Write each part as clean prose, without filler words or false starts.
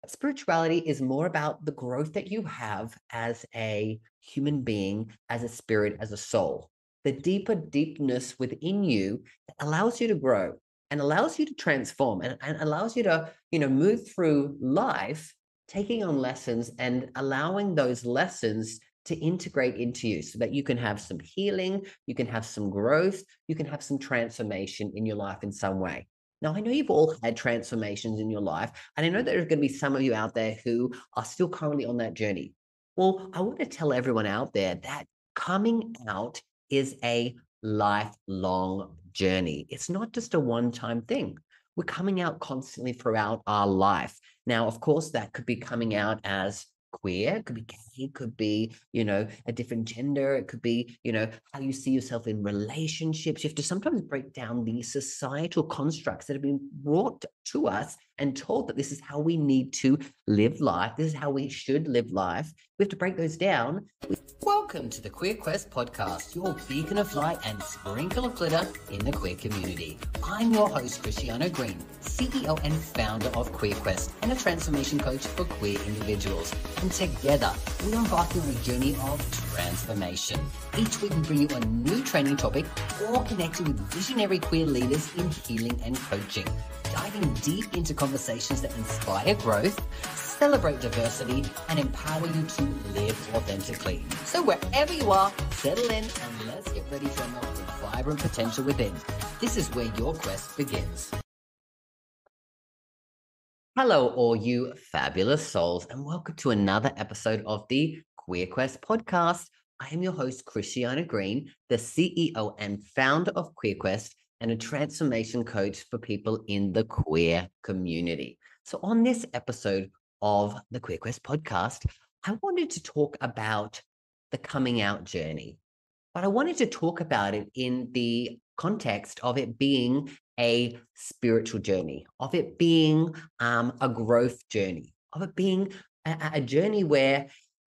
Spirituality is more about the growth that you have as a human being, as a spirit, as a soul. The deeper deepness within you that allows you to grow and allows you to transform and allows you to, move through life, taking on lessons and allowing those lessons to integrate into you so that you can have some healing, you can have some growth, you can have some transformation in your life in some way. Now, I know you've all had transformations in your life, and I know there's going to be some of you out there who are still currently on that journey. Well, I want to tell everyone out there that coming out is a lifelong journey. It's not just a one time thing. We're coming out constantly throughout our life. Now, of course, that could be coming out as queer, it could be gay, it could be, a different gender, it could be, how you see yourself in relationships. You have to sometimes break down the societal constructs that have been brought to us and told that this is how we need to live life. This is how we should live life. We have to break those down. Welcome to the Queer Quest podcast, your beacon of light and sprinkle of glitter in the queer community. I'm your host, Christiano Green, CEO and founder of Queer Quest and a transformation coach for queer individuals. And together, we embark on a journey of transformation. Each week, we bring you a new training topic or connecting with visionary queer leaders in healing and coaching, diving deep into conversations that inspire growth, celebrate diversity, and empower you to live authentically. So wherever you are, settle in and let's get ready to unlock the vibrant potential within. This is where your quest begins. Hello, all you fabulous souls, and welcome to another episode of the Queer Quest podcast. I am your host, Christiano Green, the CEO and founder of Queer Quest and a transformation coach for people in the queer community. So on this episode of the Queer Quest podcast, I wanted to talk about the coming out journey, but I wanted to talk about it in the context of it being a spiritual journey, of it being a growth journey, of it being a journey where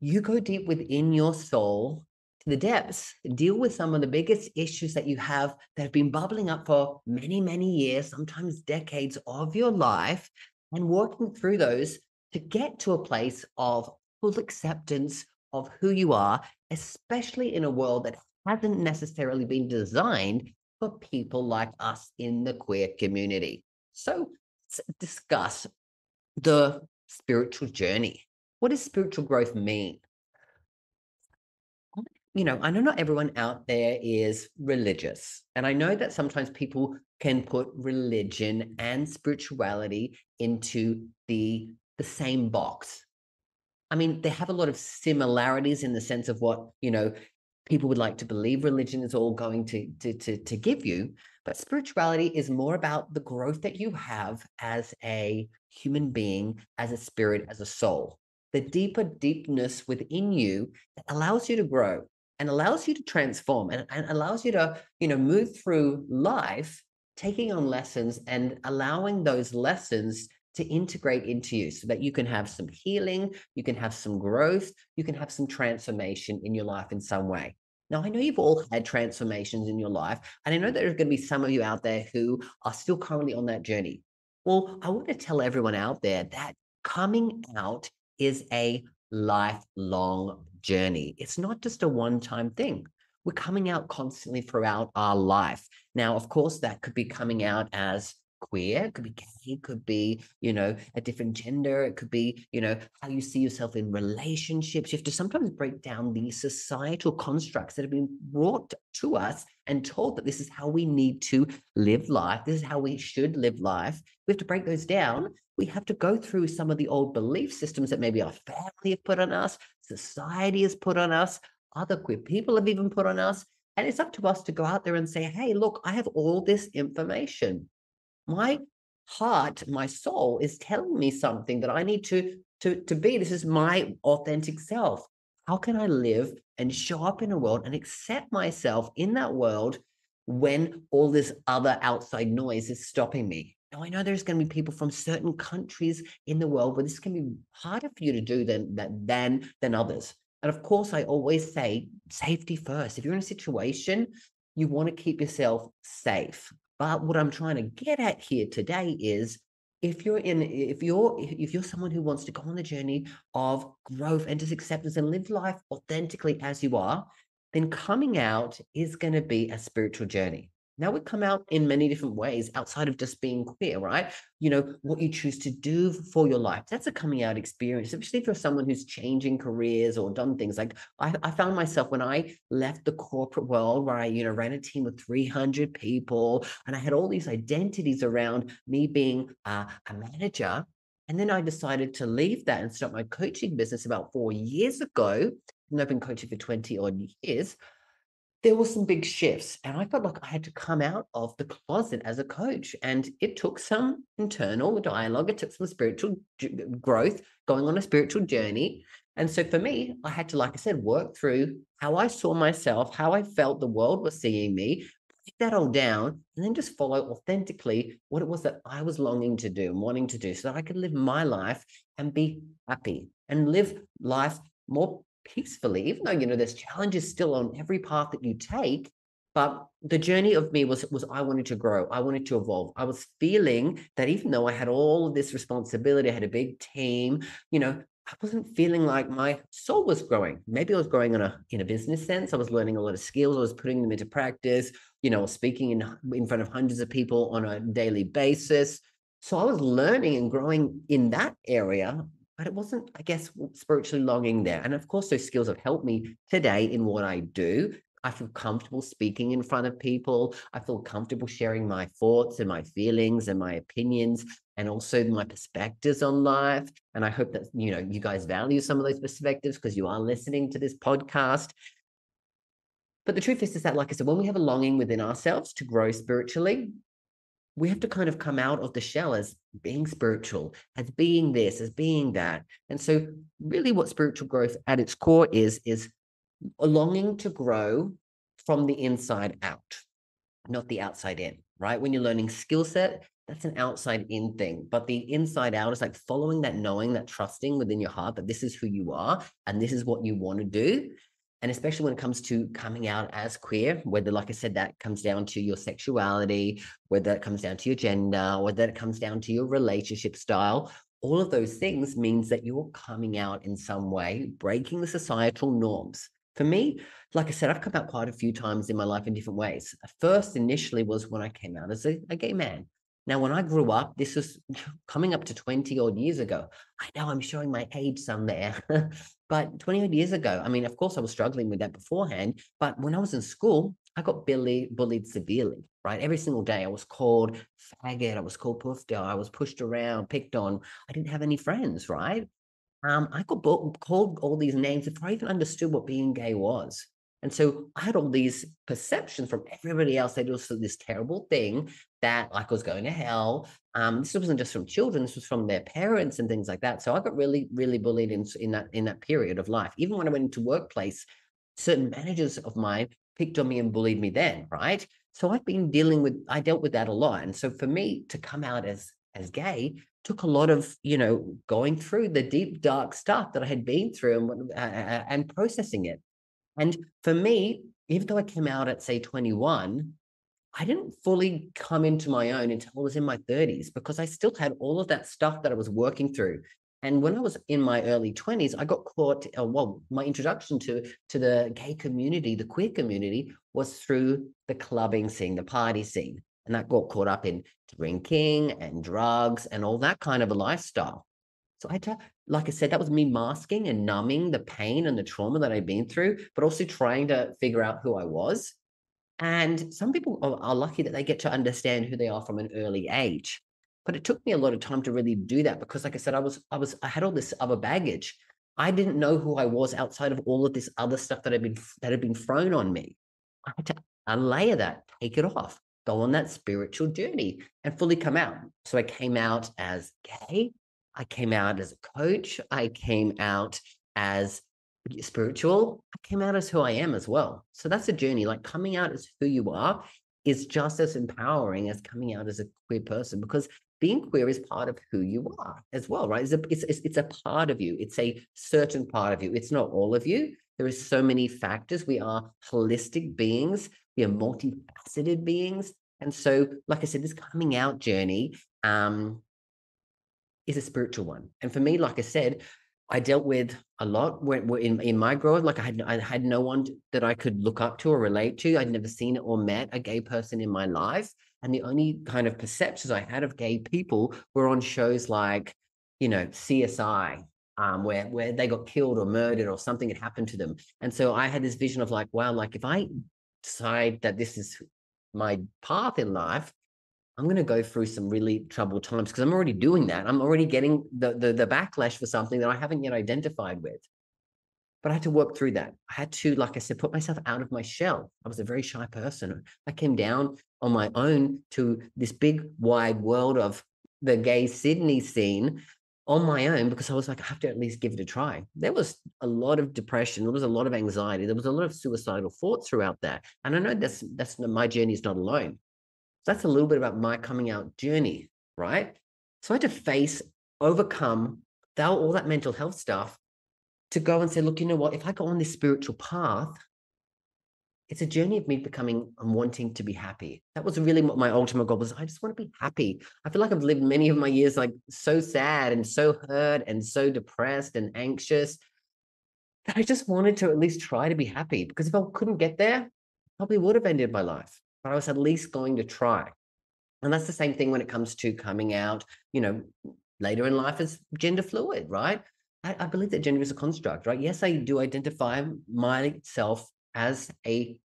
you go deep within your soul to the depths, deal with some of the biggest issues that you have that have been bubbling up for many, many years, sometimes decades of your life, and working through those to get to a place of full acceptance of who you are, especially in a world that hasn't necessarily been designed for people like us in the queer community. So let's discuss the spiritual journey. What does spiritual growth mean? I know not everyone out there is religious. And I know that sometimes people can put religion and spirituality into the same box. I mean, they have a lot of similarities in the sense of what, people would like to believe religion is all going to give you. But spirituality is more about the growth that you have as a human being, as a spirit, as a soul. The deeper deepness within you that allows you to grow and allows you to transform and allows you to, move through life, taking on lessons and allowing those lessons to integrate into you so that you can have some healing, you can have some growth, you can have some transformation in your life in some way. Now, I know you've all had transformations in your life, and I know there's going to be some of you out there who are still currently on that journey. Well, I want to tell everyone out there that coming out is a lifelong journey. It's not just a one time thing. We're coming out constantly throughout our life. Now, of course, that could be coming out as queer, it could be gay, it could be, a different gender, it could be, how you see yourself in relationships. You have to sometimes break down the societal constructs that have been brought to us and told that this is how we need to live life. This is how we should live life. We have to break those down. We have to go through some of the old belief systems that maybe our family have put on us, society has put on us, other queer people have even put on us. And it's up to us to go out there and say, hey, look, I have all this information. My heart, my soul is telling me something that I need to be. This is my authentic self. How can I live and show up in a world and accept myself in that world when all this other outside noise is stopping me? Now, I know there's going to be people from certain countries in the world where this can be harder for you to do than others. And of course, I always say safety first. If you're in a situation, you want to keep yourself safe. But what I'm trying to get at here today is if you're someone who wants to go on the journey of growth and just acceptance and live life authentically as you are, then coming out is going to be a spiritual journey. Now, we come out in many different ways outside of just being queer, right? What you choose to do for your life, that's a coming out experience, especially for someone who's changing careers or done things. Like I found myself when I left the corporate world where I, ran a team of 300 people, and I had all these identities around me being a manager. And then I decided to leave that and start my coaching business about 4 years ago. And I've been coaching for 20 odd years. There were some big shifts, and I felt like I had to come out of the closet as a coach. And it took some internal dialogue, it took some spiritual growth, going on a spiritual journey. And so for me, I had to, like I said, work through how I saw myself, how I felt the world was seeing me, break that all down, and then just follow authentically what it was that I was longing to do and wanting to do so that I could live my life and be happy and live life more peacefully, even though, there's challenges still on every path that you take. But the journey of me was I wanted to grow. I wanted to evolve. I was feeling that even though I had all of this responsibility, I had a big team, I wasn't feeling like my soul was growing. Maybe I was growing in a business sense. I was learning a lot of skills. I was putting them into practice, speaking in front of hundreds of people on a daily basis. So I was learning and growing in that area, but it wasn't, I guess, spiritually longing there. And of course, those skills have helped me today in what I do. I feel comfortable speaking in front of people. I feel comfortable sharing my thoughts and my feelings and my opinions and also my perspectives on life. And I hope that, you guys value some of those perspectives because you are listening to this podcast. But the truth is that, like I said, when we have a longing within ourselves to grow spiritually, we have to kind of come out of the shell as being spiritual, as being this, as being that. And so really what spiritual growth at its core is a longing to grow from the inside out, not the outside in, right? When you're learning skill set, that's an outside in thing. But the inside out is like following that, knowing that, trusting within your heart that this is who you are and this is what you want to do. And especially when it comes to coming out as queer, whether, like I said, that comes down to your sexuality, whether it comes down to your gender, whether it comes down to your relationship style, all of those things means that you're coming out in some way, breaking the societal norms. For me, like I said, I've come out quite a few times in my life in different ways. First, initially, was when I came out as a gay man. Now, when I grew up, this was coming up to 20 odd years ago. I know I'm showing my age some there, but 20 odd years ago, I mean, of course, I was struggling with that beforehand. But when I was in school, I got bullied severely, right? Every single day, I was called faggot, I was called poofed, I was pushed around, picked on. I didn't have any friends, right? I got called all these names before I even understood what being gay was. And so I had all these perceptions from everybody else that it was this terrible thing, that like I was going to hell. This wasn't just from children; this was from their parents and things like that. So I got really, really bullied in that period of life. Even when I went into workplace, certain managers of mine picked on me and bullied me then, right? So I dealt with that a lot. And so for me to come out as gay took a lot of, going through the deep, dark stuff that I had been through and processing it. And for me, even though I came out at, say, 21, I didn't fully come into my own until I was in my 30s because I still had all of that stuff that I was working through. And when I was in my early 20s, I got caught, my introduction to the gay community, the queer community, was through the clubbing scene, the party scene. And that got caught up in drinking and drugs and all that kind of a lifestyle. So I had to, like I said, that was me masking and numbing the pain and the trauma that I'd been through, but also trying to figure out who I was. And some people are lucky that they get to understand who they are from an early age. But it took me a lot of time to really do that because, like I said, I had all this other baggage. I didn't know who I was outside of all of this other stuff that had been thrown on me. I had to unlayer that, take it off, go on that spiritual journey and fully come out. So I came out as gay. I came out as a coach. I came out as spiritual. I came out as who I am as well. So that's a journey. Like coming out as who you are is just as empowering as coming out as a queer person because being queer is part of who you are as well, right? It's a part of you. It's a certain part of you. It's not all of you. There is so many factors. We are holistic beings. We are multifaceted beings. And so, like I said, this coming out journey, is a spiritual one. And for me, like I said, I dealt with a lot in my growth. Like I had no one that I could look up to or relate to. I'd never seen or met a gay person in my life. And the only kind of perceptions I had of gay people were on shows like, CSI, where they got killed or murdered or something had happened to them. And so I had this vision of like, wow, like if I decide that this is my path in life, I'm going to go through some really troubled times because I'm already doing that. I'm already getting the backlash for something that I haven't yet identified with. But I had to work through that. I had to, like I said, put myself out of my shell. I was a very shy person. I came down on my own to this big, wide world of the gay Sydney scene on my own because I was like, I have to at least give it a try. There was a lot of depression. There was a lot of anxiety. There was a lot of suicidal thoughts throughout that. And I know that's my journey is not alone. So that's a little bit about my coming out journey, right? So I had to face, overcome all that mental health stuff to go and say, look, you know what? If I go on this spiritual path, it's a journey of me becoming and wanting to be happy. That was really what my ultimate goal was. I just want to be happy. I feel like I've lived many of my years like so sad and so hurt and so depressed and anxious that I just wanted to at least try to be happy. Because if I couldn't get there, I probably would have ended my life. But I was at least going to try. And that's the same thing when it comes to coming out, later in life as gender fluid, right? I believe that gender is a construct, right? Yes, I do identify myself as a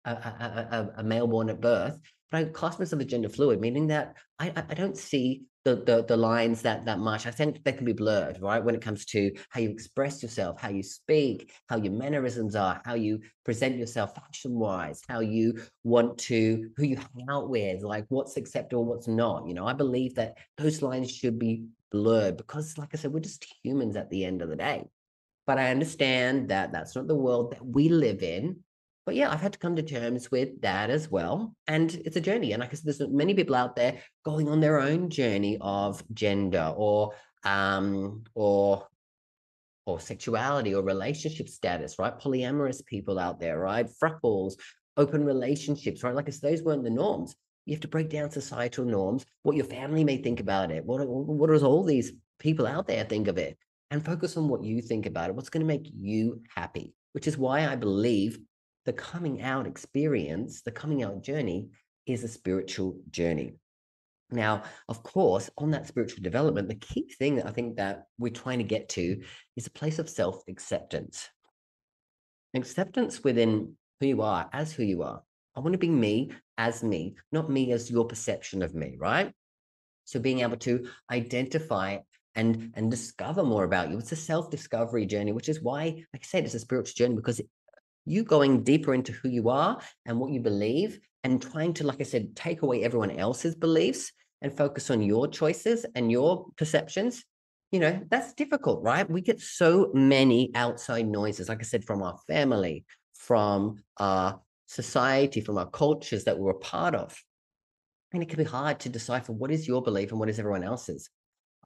male born at birth, but I class myself as gender fluid, meaning that I don't see the lines that much. I think they can be blurred, right? When it comes to how you express yourself, how you speak, how your mannerisms are, how you present yourself fashion-wise, how you want to, who you hang out with, like what's acceptable, what's not. I believe that those lines should be blurred because, like I said, we're just humans at the end of the day. But I understand that that's not the world that we live in. But yeah, I've had to come to terms with that as well. And it's a journey. And like I said, there's many people out there going on their own journey of gender or sexuality or relationship status, right? Polyamorous people out there, right? Frapples, open relationships, right? Like I said, those weren't the norms. You have to break down societal norms, what your family may think about it. What does all these people out there think of it? And focus on what you think about it. What's going to make you happy? Which is why I believe the coming out experience, the coming out journey is a spiritual journey. Now, of course, on that spiritual development, the key thing that I think that we're trying to get to is a place of self-acceptance. Acceptance within who you are, as who you are. I want to be me as me, not me as your perception of me, right? So being able to identify and discover more about you. It's a self-discovery journey, which is why, like I said, it's a spiritual journey because you going deeper into who you are and what you believe and trying to, like I said, take away everyone else's beliefs and focus on your choices and your perceptions, that's difficult, right? We get so many outside noises, like I said, from our family, from our society, from our cultures that we're a part of. And it can be hard to decipher what is your belief and what is everyone else's.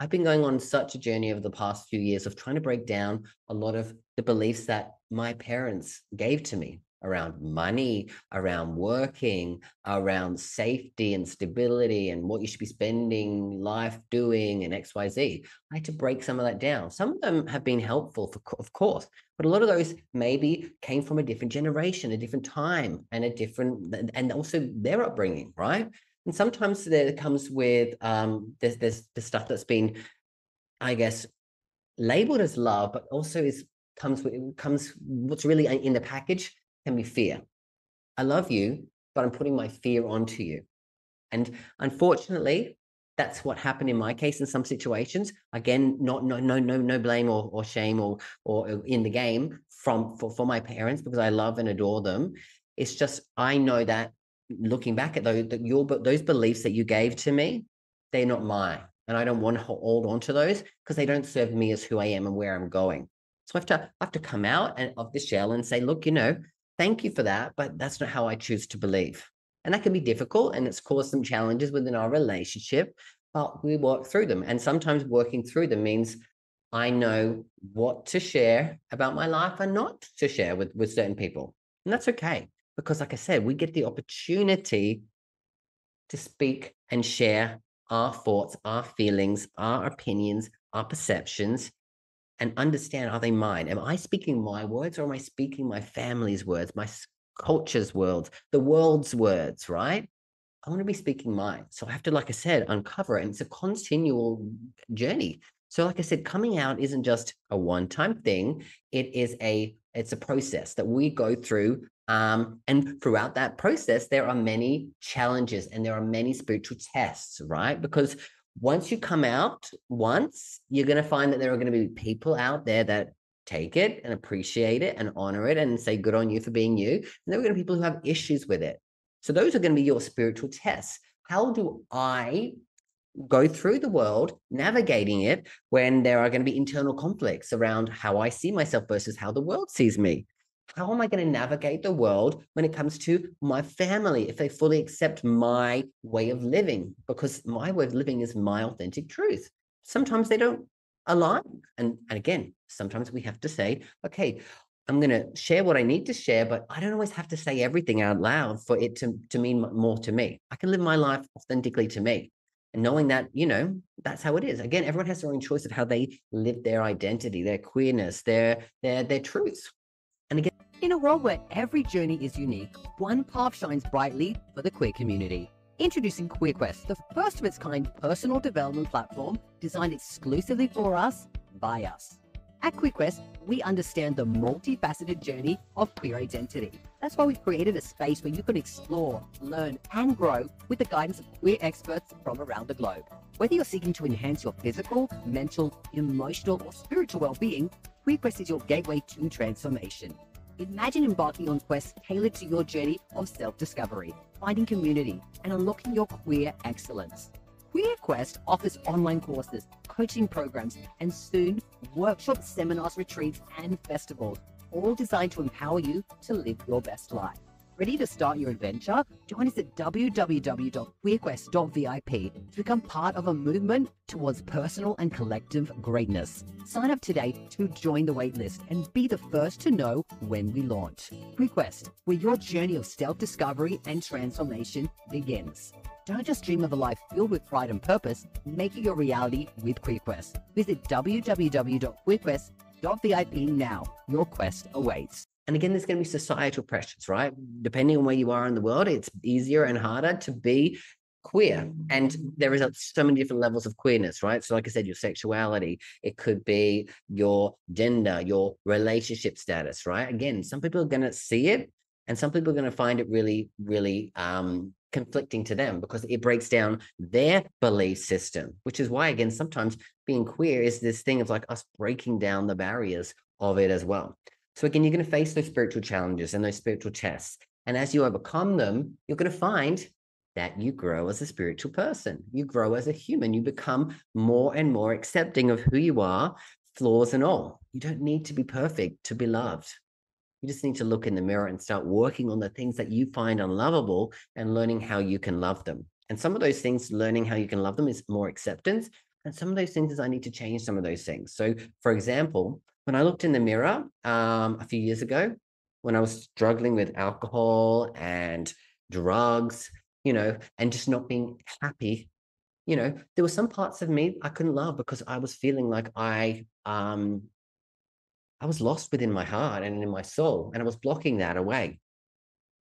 I've been going on such a journey over the past few years of trying to break down a lot of the beliefs that my parents gave to me around money, around working, around safety and stability and what you should be spending life doing and XYZ. I had to break some of that down. Some of them have been helpful, of course, but a lot of those maybe came from a different generation, a different time, and also their upbringing, right? And sometimes there comes with there's the stuff that's been, I guess, labeled as love, but also comes what's really in the package can be fear. I love you, but I'm putting my fear onto you. And unfortunately, that's what happened in my case in some situations. Again, no blame or shame or in the game for my parents because I love and adore them. It's just I know that looking back at those beliefs that you gave to me, they're not mine. And I don't want to hold on to those because they don't serve me as who I am and where I'm going. So I have to come out of the shell and say, look, thank you for that, but that's not how I choose to believe. And that can be difficult and it's caused some challenges within our relationship, but we work through them. And sometimes working through them means I know what to share about my life and not to share with certain people. And that's okay. Because like I said, we get the opportunity to speak and share our thoughts, our feelings, our opinions, our perceptions, and understand, are they mine? Am I speaking my words, or am I speaking my family's words, my culture's words, the world's words, right? I want to be speaking mine. So I have to, like I said, uncover it. And it's a continual journey. So, like I said, coming out isn't just a one-time thing. It's a process that we go through. And throughout that process, there are many challenges and there are many spiritual tests, right? Because once you come out once, you're going to find that there are going to be people out there that take it and appreciate it and honor it and say, good on you for being you. And there are going to be people who have issues with it. So those are going to be your spiritual tests. How do I go through the world navigating it when there are going to be internal conflicts around how I see myself versus how the world sees me? How am I going to navigate the world when it comes to my family if they fully accept my way of living? Because my way of living is my authentic truth. Sometimes they don't align. And again, sometimes we have to say, okay, I'm going to share what I need to share, but I don't always have to say everything out loud for it to mean more to me. I can live my life authentically to me. And knowing that, that's how it is. Again, everyone has their own choice of how they live their identity, their queerness, their truths. And again, in a world where every journey is unique, one path shines brightly for the queer community. Introducing QueerQuest, the first of its kind personal development platform designed exclusively for us, by us. At QueerQuest, we understand the multifaceted journey of queer identity. That's why we've created a space where you can explore, learn, and grow with the guidance of queer experts from around the globe. Whether you're seeking to enhance your physical, mental, emotional, or spiritual well-being, QueerQuest is your gateway to transformation. Imagine embarking on quests tailored to your journey of self-discovery, finding community, and unlocking your queer excellence. QueerQuest offers online courses, coaching programs, and soon workshops, seminars, retreats, and festivals, all designed to empower you to live your best life. Ready to start your adventure? Join us at www.queerquest.vip to become part of a movement towards personal and collective greatness. Sign up today to join the waitlist and be the first to know when we launch. QueerQuest, where your journey of self-discovery and transformation begins. Don't just dream of a life filled with pride and purpose, make it your reality with QueerQuest. Visit www.queerquest.vip now. Your quest awaits. And again, there's going to be societal pressures, right? Depending on where you are in the world, it's easier and harder to be queer. And there is so many different levels of queerness, right? So like I said, your sexuality, it could be your gender, your relationship status, right? Again, some people are going to see it and some people are going to find it really, really conflicting to them because it breaks down their belief system, which is why, again, sometimes being queer is this thing of like us breaking down the barriers of it as well. So again, you're going to face those spiritual challenges and those spiritual tests. And as you overcome them, you're going to find that you grow as a spiritual person. You grow as a human. You become more and more accepting of who you are, flaws and all. You don't need to be perfect to be loved. You just need to look in the mirror and start working on the things that you find unlovable and learning how you can love them. And some of those things, learning how you can love them, is more acceptance. And some of those things is I need to change some of those things. So, for example, when I looked in the mirror a few years ago, when I was struggling with alcohol and drugs, and just not being happy, there were some parts of me I couldn't love because I was feeling like I was lost within my heart and in my soul, and I was blocking that away.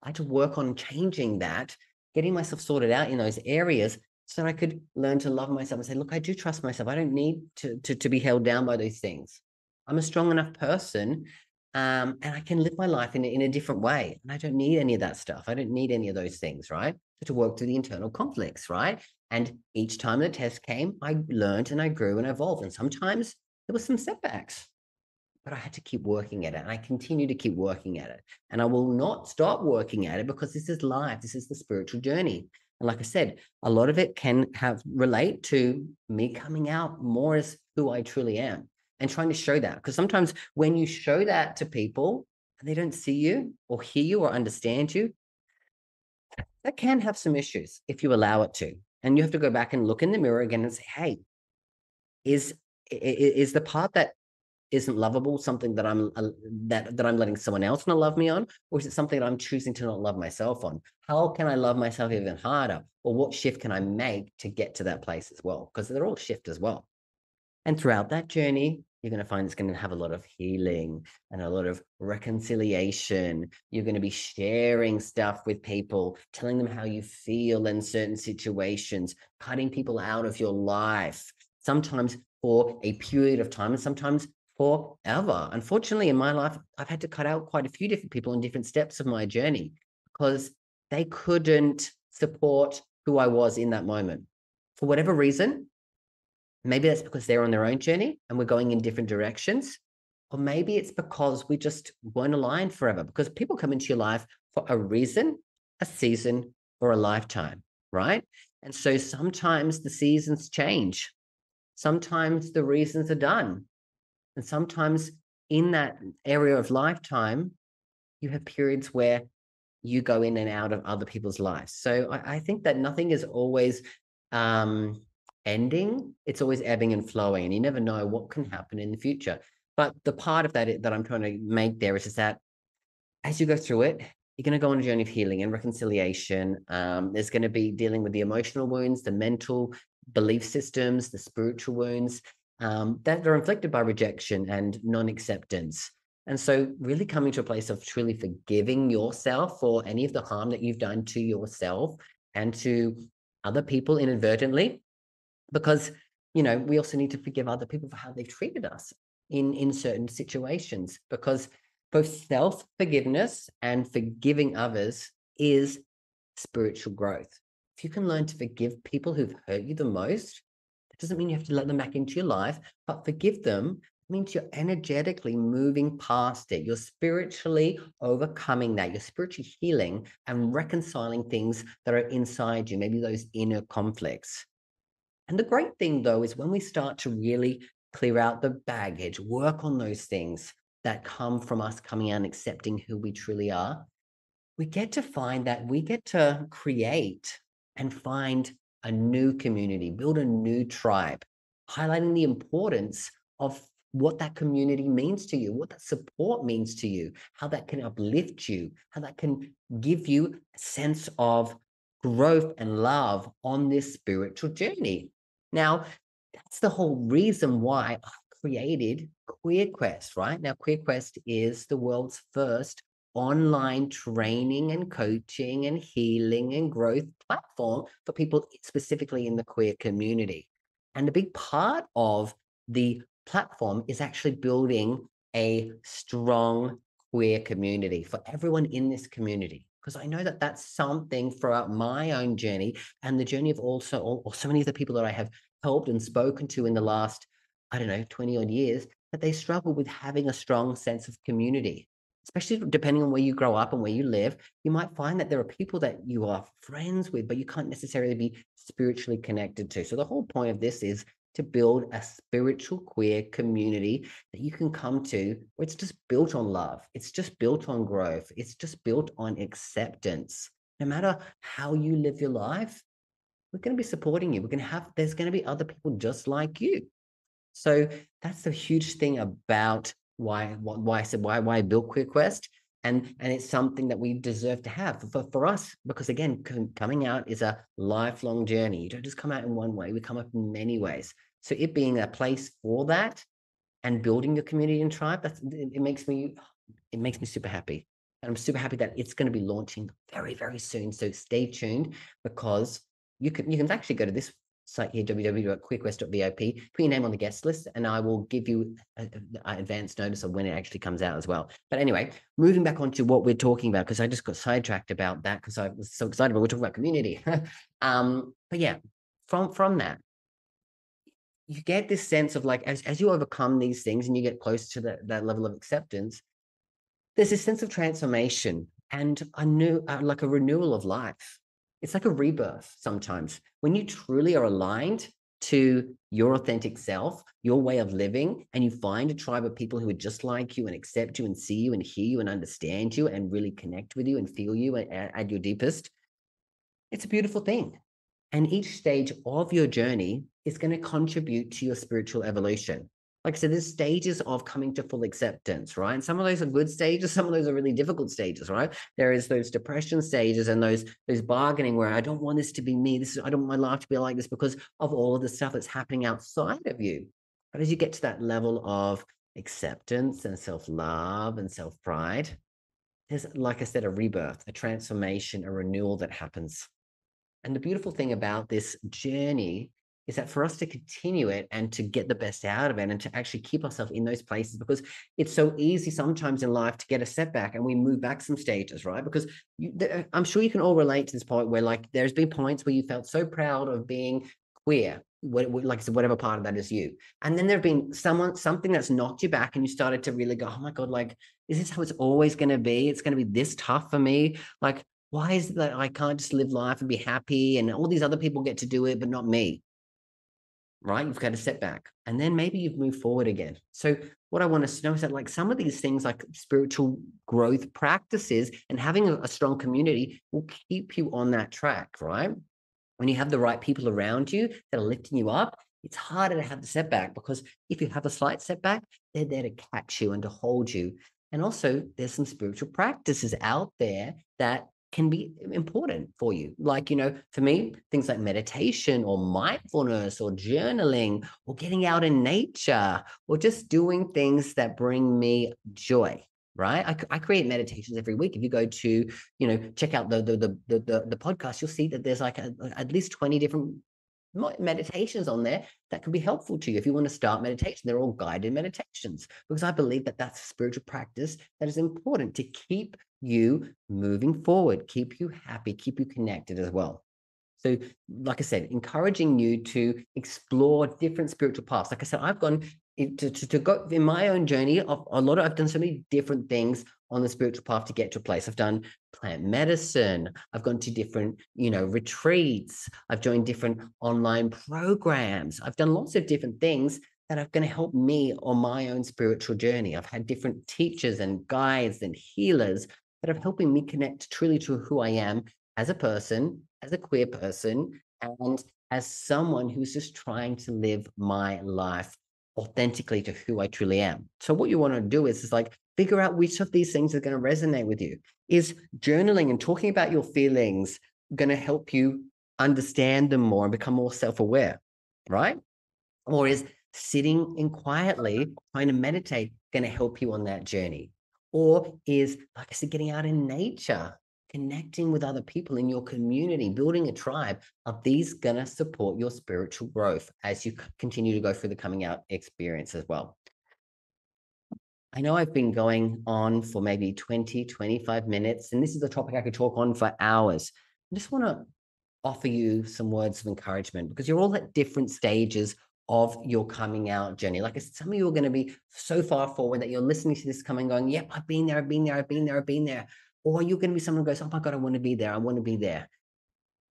I had to work on changing that, getting myself sorted out in those areas so that I could learn to love myself and say, look, I do trust myself. I don't need to be held down by those things. I'm a strong enough person, and I can live my life in a different way. And I don't need any of that stuff. I don't need any of those things, right? To work through the internal conflicts, right? And each time the test came, I learned and I grew and evolved. And sometimes there were some setbacks, but I had to keep working at it. And I continue to keep working at it. And I will not stop working at it because this is life. This is the spiritual journey. And like I said, a lot of it can relate to me coming out more as who I truly am and trying to show that. Because sometimes when you show that to people and they don't see you or hear you or understand you, that can have some issues if you allow it to. And you have to go back and look in the mirror again and say, hey, is the part that isn't lovable something that I'm that I'm letting someone else not love me on, or is it something that I'm choosing to not love myself on? How can I love myself even harder, or what shift can I make to get to that place as well? Because they're all shift as well. And throughout that journey, you're going to find it's going to have a lot of healing and a lot of reconciliation. You're going to be sharing stuff with people, telling them how you feel in certain situations, cutting people out of your life, sometimes for a period of time and sometimes forever. Unfortunately, in my life, I've had to cut out quite a few different people in different steps of my journey because they couldn't support who I was in that moment. For whatever reason, maybe that's because they're on their own journey and we're going in different directions. Or maybe it's because we just weren't aligned forever, because people come into your life for a reason, a season, or a lifetime, right? And so sometimes the seasons change. Sometimes the reasons are done. And sometimes in that area of lifetime, you have periods where you go in and out of other people's lives. So I think that nothing is always um, ending. It's always ebbing and flowing, and you never know what can happen in the future. But the part of that I'm trying to make there is that as you go through it, you're going to go on a journey of healing and reconciliation. There's going to be dealing with the emotional wounds, the mental belief systems, the spiritual wounds that are inflicted by rejection and non-acceptance. And so really coming to a place of truly forgiving yourself for any of the harm that you've done to yourself and to other people inadvertently, because we also need to forgive other people for how they've treated us in certain situations, because both self-forgiveness and forgiving others is spiritual growth. If you can learn to forgive people who've hurt you the most, that doesn't mean you have to let them back into your life, but forgive them means you're energetically moving past it. You're spiritually overcoming that. You're spiritually healing and reconciling things that are inside you, maybe those inner conflicts. And the great thing, though, is when we start to really clear out the baggage, work on those things that come from us coming out and accepting who we truly are, we get to find that we get to create and find a new community, build a new tribe, highlighting the importance of what that community means to you, what that support means to you, how that can uplift you, how that can give you a sense of growth and love on this spiritual journey. Now, that's the whole reason why I created Queer Quest, right? Now, Queer Quest is the world's first online training and coaching and healing and growth platform for people specifically in the queer community. And a big part of the platform is actually building a strong queer community for everyone in this community. Because I know that that's something throughout my own journey and the journey of also or so many of the people that I have helped and spoken to in the last, I don't know, 20 odd years, that they struggle with having a strong sense of community. Especially depending on where you grow up and where you live, you might find that there are people that you are friends with, but you can't necessarily be spiritually connected to. So the whole point of this is to build a spiritual queer community that you can come to where it's just built on love. It's just built on growth. It's just built on acceptance. No matter how you live your life, we're going to be supporting you. There's going to be other people just like you. So that's the huge thing about why I said why I built Queer Quest, and it's something that we deserve to have for us, because again, coming out is a lifelong journey. You don't just come out in one way; we come up in many ways. So it being a place for that and building your community and tribe, it makes me super happy. And I'm super happy that it's going to be launching very, very soon. So stay tuned, because you can actually go to this site here, www.queerquest.vip, put your name on the guest list, and I will give you an advance notice of when it actually comes out as well. But anyway, moving back onto what we're talking about, because I just got sidetracked about that because I was so excited, but we're talking about community. But yeah, from that, you get this sense of like, as you overcome these things and you get close to that level of acceptance, there's this sense of transformation and a new, like a renewal of life. It's like a rebirth sometimes when you truly are aligned to your authentic self, your way of living, and you find a tribe of people who are just like you and accept you and see you and hear you and understand you and really connect with you and feel you at your deepest. It's a beautiful thing. And each stage of your journey is going to contribute to your spiritual evolution. Like I said, there's stages of coming to full acceptance, right? And some of those are good stages, some of those are really difficult stages, right? There is those depression stages and those bargaining where I don't want this to be me. I don't want my life to be like this because of all of the stuff that's happening outside of you. But as you get to that level of acceptance and self-love and self-pride, there's, like I said, a rebirth, a transformation, a renewal that happens. And the beautiful thing about this journey is that for us to continue it and to get the best out of it and to actually keep ourselves in those places, because it's so easy sometimes in life to get a setback and we move back some stages, right? Because I'm sure you can all relate to this point where, like, there's been points where you felt so proud of being queer, like I said, whatever part of that is you. And then there have been something that's knocked you back and you started to really go, oh my God, like, is this how it's always going to be? It's going to be this tough for me. Like, why is it that I can't just live life and be happy and all these other people get to do it, but not me, right? You've got a setback. And then maybe you've moved forward again. So what I want us to know is that, like, some of these things like spiritual growth practices and having a strong community will keep you on that track, right? When you have the right people around you that are lifting you up, it's harder to have the setback, because if you have a slight setback, they're there to catch you and to hold you. And also, there's some spiritual practices out there that can be important for you. Like, for me, things like meditation or mindfulness or journaling or getting out in nature or just doing things that bring me joy. Right. I create meditations every week. If you go to, check out the podcast, you'll see that there's like at least 20 different meditations on there that can be helpful to you if you want to start meditation. They're all guided meditations, because I believe that that's a spiritual practice that is important to keep you moving forward, keep you happy, keep you connected as well. So, like I said, encouraging you to explore different spiritual paths. Like I said, I've gone to go in my own journey of I've done so many different things on the spiritual path to get to a place. I've done plant medicine. I've gone to different, retreats. I've joined different online programs. I've done lots of different things that are going to help me on my own spiritual journey. I've had different teachers and guides and healers that are helping me connect truly to who I am as a person, as a queer person, and as someone who's just trying to live my life authentically to who I truly am. So what you want to do is like figure out which of these things are going to resonate with you. Is journaling and talking about your feelings going to help you understand them more and become more self-aware, right? Or is sitting in quietly trying to meditate going to help you on that journey? Or is, like I said, getting out in nature, connecting with other people in your community, building a tribe? Are these going to support your spiritual growth as you continue to go through the coming out experience as well? I know I've been going on for maybe 20, 25 minutes, and this is a topic I could talk on for hours. I just want to offer you some words of encouragement, because you're all at different stages of your coming out journey. Like I said, some of you are going to be so far forward that you're listening to this coming going, yep, I've been there, I've been there, I've been there, I've been there. Or you're going to be someone who goes, oh my God, I want to be there. I want to be there.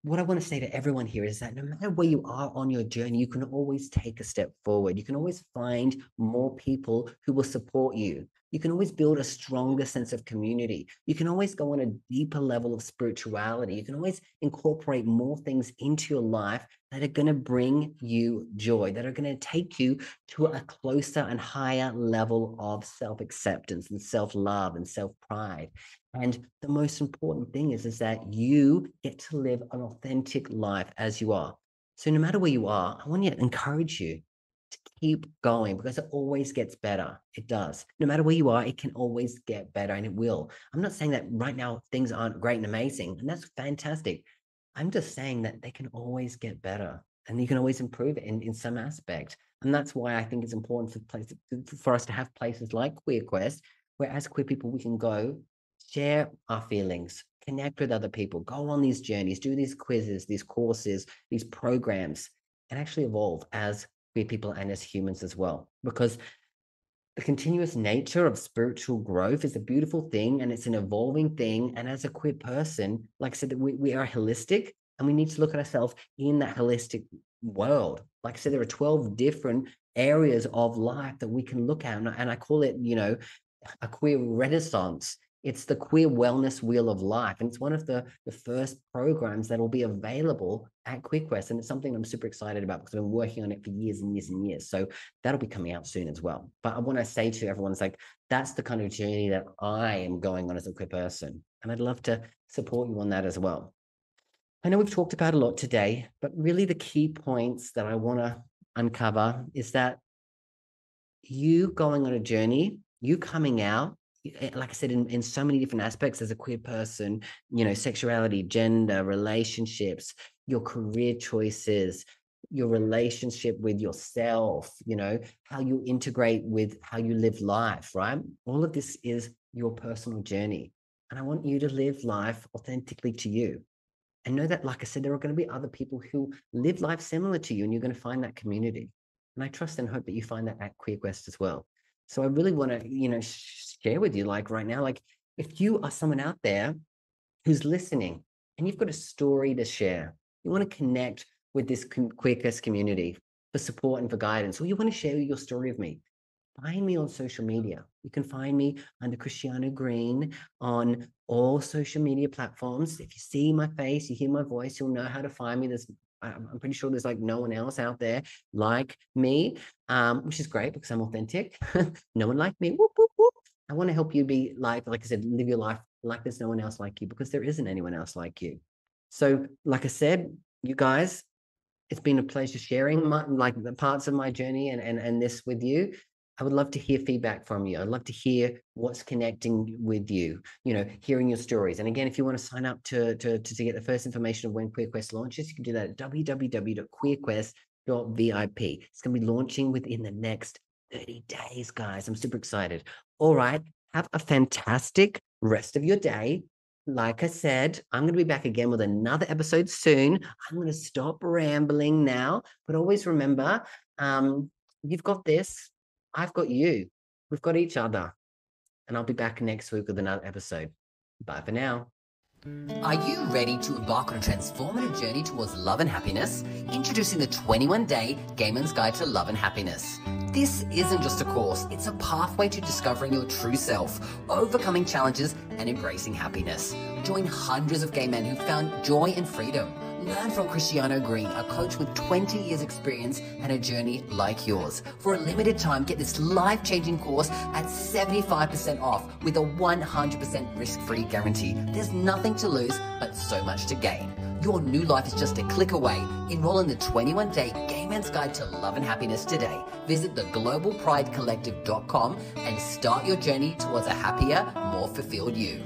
What I want to say to everyone here is that no matter where you are on your journey, you can always take a step forward. You can always find more people who will support you. You can always build a stronger sense of community. You can always go on a deeper level of spirituality. You can always incorporate more things into your life that are going to bring you joy, that are going to take you to a closer and higher level of self-acceptance and self-love and self-pride. And the most important thing is that you get to live an authentic life as you are. So no matter where you are, I want to encourage you to keep going, because it always gets better. It does. No matter where you are, it can always get better, and it will. I'm not saying that right now things aren't great and amazing, and that's fantastic. I'm just saying that they can always get better, and you can always improve it in some aspect. And that's why I think it's important for us to have places like Queer Quest, where as queer people we can go, share our feelings, connect with other people, go on these journeys, do these quizzes, these courses, these programs, and actually evolve as queer people and as humans as well. Because the continuous nature of spiritual growth is a beautiful thing, and it's an evolving thing. And as a queer person, like I said, that we are holistic, and we need to look at ourselves in that holistic world. Like I said, there are 12 different areas of life that we can look at. And I call it, a queer renaissance. It's the queer wellness wheel of life. And it's one of the first programs that will be available at QueerQuest. And it's something I'm super excited about, because I've been working on it for years and years and years. So that'll be coming out soon as well. But I want to say to everyone, it's like, that's the kind of journey that I am going on as a queer person. And I'd love to support you on that as well. I know we've talked about a lot today, but really the key points that I want to uncover is that you going on a journey, you coming out, like I said, in so many different aspects as a queer person, sexuality, gender, relationships, your career choices, your relationship with yourself, how you integrate with how you live life, right? All of this is your personal journey. And I want you to live life authentically to you. And know that, like I said, there are going to be other people who live life similar to you, and you're going to find that community. And I trust and hope that you find that at QueerQuest as well. So I really want to, share with you, like right now, like if you are someone out there who's listening and you've got a story to share, you want to connect with this QueerQuest community for support and for guidance, or you want to share your story with me, find me on social media. You can find me under Christiano Green on all social media platforms. If you see my face, you hear my voice, you'll know how to find me. I'm pretty sure there's like no one else out there like me, which is great because I'm authentic. No one like me. Whoop, whoop, whoop. I want to help you be like I said, live your life like there's no one else like you, because there isn't anyone else like you. So, like I said, you guys, it's been a pleasure sharing the parts of my journey and this with you. I would love to hear feedback from you. I'd love to hear what's connecting with you, hearing your stories. And again, if you want to sign up to get the first information of when QueerQuest launches, you can do that at www.queerquest.vip. It's going to be launching within the next 30 days, guys. I'm super excited. All right. Have a fantastic rest of your day. Like I said, I'm going to be back again with another episode soon. I'm going to stop rambling now, but always remember, you've got this. I've got you. We've got each other. And I'll be back next week with another episode. Bye for now. Are you ready to embark on a transformative journey towards love and happiness? Introducing the 21-day Gay Man's Guide to Love and Happiness. This isn't just a course, it's a pathway to discovering your true self, overcoming challenges, and embracing happiness. Join hundreds of gay men who found joy and freedom. Learn from Christiano Green, a coach with 20 years experience and a journey like yours. For a limited time, get this life-changing course at 75% off with a 100% risk-free guarantee. There's nothing to lose, but so much to gain. Your new life is just a click away. Enroll in the 21-day Gay Man's Guide to Love and Happiness today. Visit theglobalpridecollective.com and start your journey towards a happier, more fulfilled you.